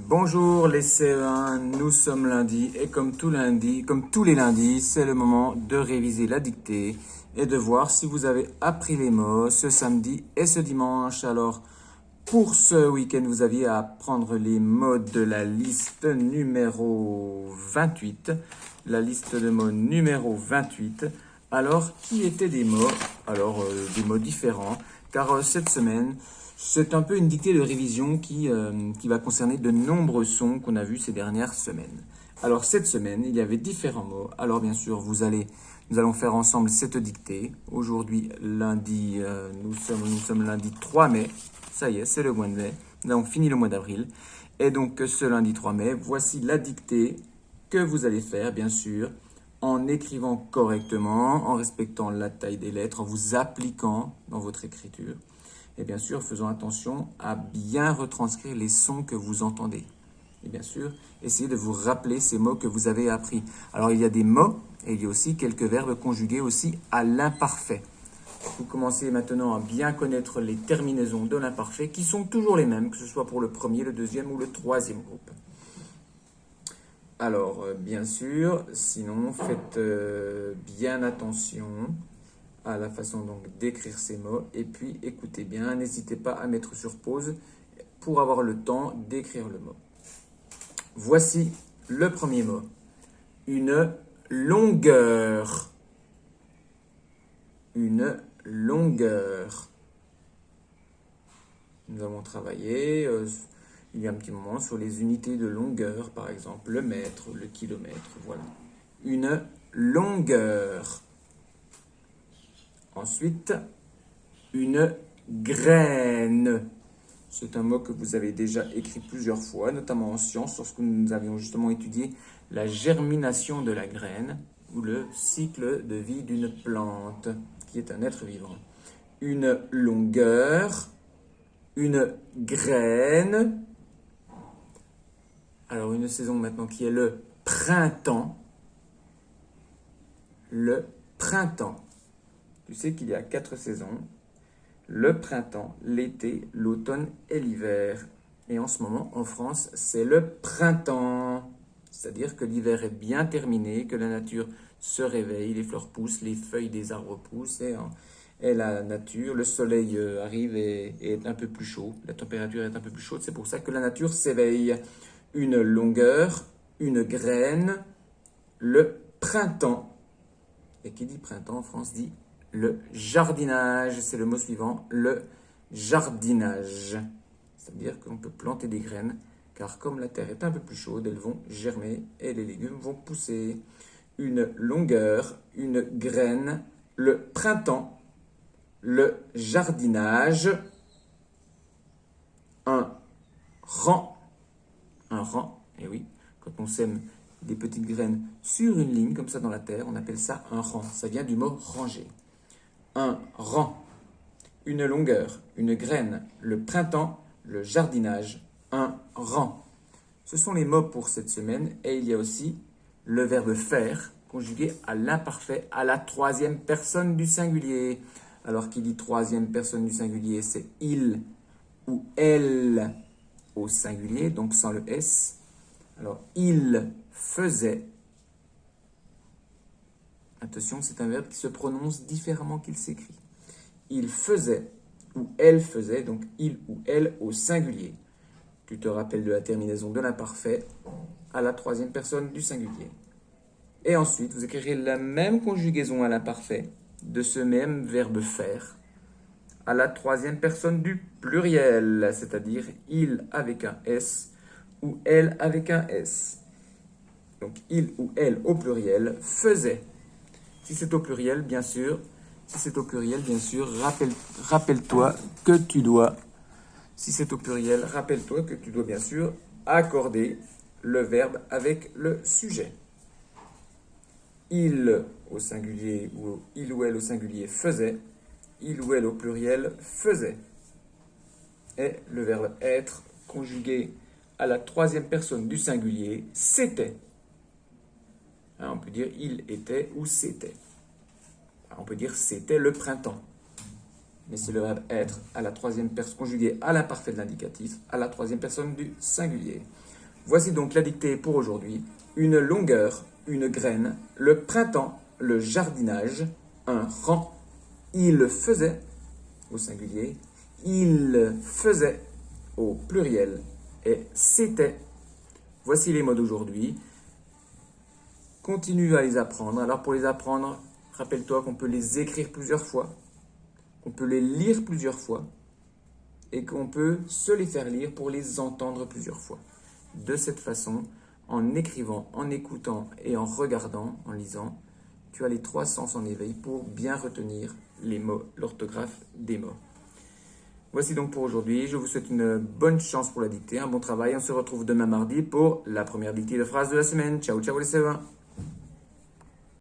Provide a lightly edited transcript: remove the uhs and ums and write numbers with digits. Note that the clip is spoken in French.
Bonjour les CE1, nous sommes lundi et comme tous les lundis, c'est le moment de réviser la dictée et de voir si vous avez appris les mots ce samedi et ce dimanche. Alors, pour ce week-end, vous aviez à apprendre les mots de la liste numéro 28, la liste de mots numéro 28. Alors, qui étaient des mots? Alors, des mots différents, car cette semaine, c'est un peu une dictée de révision qui va concerner de nombreux sons qu'on a vus ces dernières semaines. Alors, cette semaine, il y avait différents mots. Alors, bien sûr, nous allons faire ensemble cette dictée. Aujourd'hui, lundi, nous sommes lundi 3 mai. Ça y est, c'est le mois de mai. Nous avons fini le mois d'avril. Et donc, ce lundi 3 mai, voici la dictée que vous allez faire, bien sûr, en écrivant correctement, en respectant la taille des lettres, en vous appliquant dans votre écriture. Et bien sûr, faisons attention à bien retranscrire les sons que vous entendez. Et bien sûr, essayez de vous rappeler ces mots que vous avez appris. Alors, il y a des mots et il y a aussi quelques verbes conjugués aussi à l'imparfait. Vous commencez maintenant à bien connaître les terminaisons de l'imparfait qui sont toujours les mêmes, que ce soit pour le premier, le deuxième ou le troisième groupe. Alors, bien sûr, sinon, faites bien attention à la façon donc d'écrire ces mots et puis écoutez bien, n'hésitez pas à mettre sur pause pour avoir le temps d'écrire le mot. Voici le premier mot, une longueur. Une longueur. Nous avons travaillé il y a un petit moment sur les unités de longueur, par exemple le mètre, le kilomètre, voilà. Une longueur. Ensuite, une graine. C'est un mot que vous avez déjà écrit plusieurs fois, notamment en sciences, lorsque nous avions justement étudié la germination de la graine ou le cycle de vie d'une plante, qui est un être vivant. Une longueur, une graine. Alors, une saison maintenant qui est le printemps. Le printemps. Tu sais qu'il y a 4 saisons, le printemps, l'été, l'automne et l'hiver. Et en ce moment, en France, c'est le printemps. C'est-à-dire que l'hiver est bien terminé, que la nature se réveille, les fleurs poussent, les feuilles des arbres poussent, et la nature, le soleil arrive et est un peu plus chaud. La température est un peu plus chaude, c'est pour ça que la nature s'éveille. Une longueur, une graine, le printemps. Et qui dit printemps en France dit le jardinage, c'est le mot suivant, le jardinage. C'est-à-dire qu'on peut planter des graines, car comme la terre est un peu plus chaude, elles vont germer et les légumes vont pousser. Une longueur, une graine, le printemps, le jardinage, un rang. Un rang, et oui, quand on sème des petites graines sur une ligne, comme ça dans la terre, on appelle ça un rang. Ça vient du mot ranger. Un rang, une longueur, une graine, le printemps, le jardinage, un rang. Ce sont les mots pour cette semaine et il y a aussi le verbe faire conjugué à l'imparfait, à la troisième personne du singulier. Alors qui dit troisième personne du singulier, c'est il ou elle au singulier, donc sans le S. Alors il faisait. Attention, c'est un verbe qui se prononce différemment qu'il s'écrit. Il faisait ou elle faisait, donc il ou elle au singulier. Tu te rappelles de la terminaison de l'imparfait à la troisième personne du singulier. Et ensuite, vous écrirez la même conjugaison à l'imparfait de ce même verbe faire à la troisième personne du pluriel, c'est-à-dire il avec un S ou elle avec un S. Donc il ou elle au pluriel faisait. Si c'est au pluriel, bien sûr, rappelle-toi que tu dois, si c'est au pluriel, rappelle-toi que tu dois bien sûr accorder le verbe avec le sujet. Il au singulier ou il ou elle au singulier faisait, il ou elle au pluriel faisait. Et le verbe être conjugué à la troisième personne du singulier, c'était. On peut dire il était ou c'était. On peut dire c'était le printemps. mais c'est le verbe être à la troisième personne conjugué à l'imparfait de l'indicatif, à la troisième personne du singulier. Voici donc la dictée pour aujourd'hui. Une longueur, une graine, le printemps, le jardinage, un rang. Il faisait, au singulier, il faisait, au pluriel, et c'était. Voici les mots d'aujourd'hui. Continue à les apprendre. Alors pour les apprendre, rappelle-toi qu'on peut les écrire plusieurs fois, qu'on peut les lire plusieurs fois, et qu'on peut se les faire lire pour les entendre plusieurs fois. De cette façon, en écrivant, en écoutant et en regardant, en lisant, tu as les trois sens en éveil pour bien retenir les mots, l'orthographe des mots. Voici donc pour aujourd'hui. Je vous souhaite une bonne chance pour la dictée, un bon travail. On se retrouve demain mardi pour la première dictée de phrase de la semaine. Ciao, ciao les C1.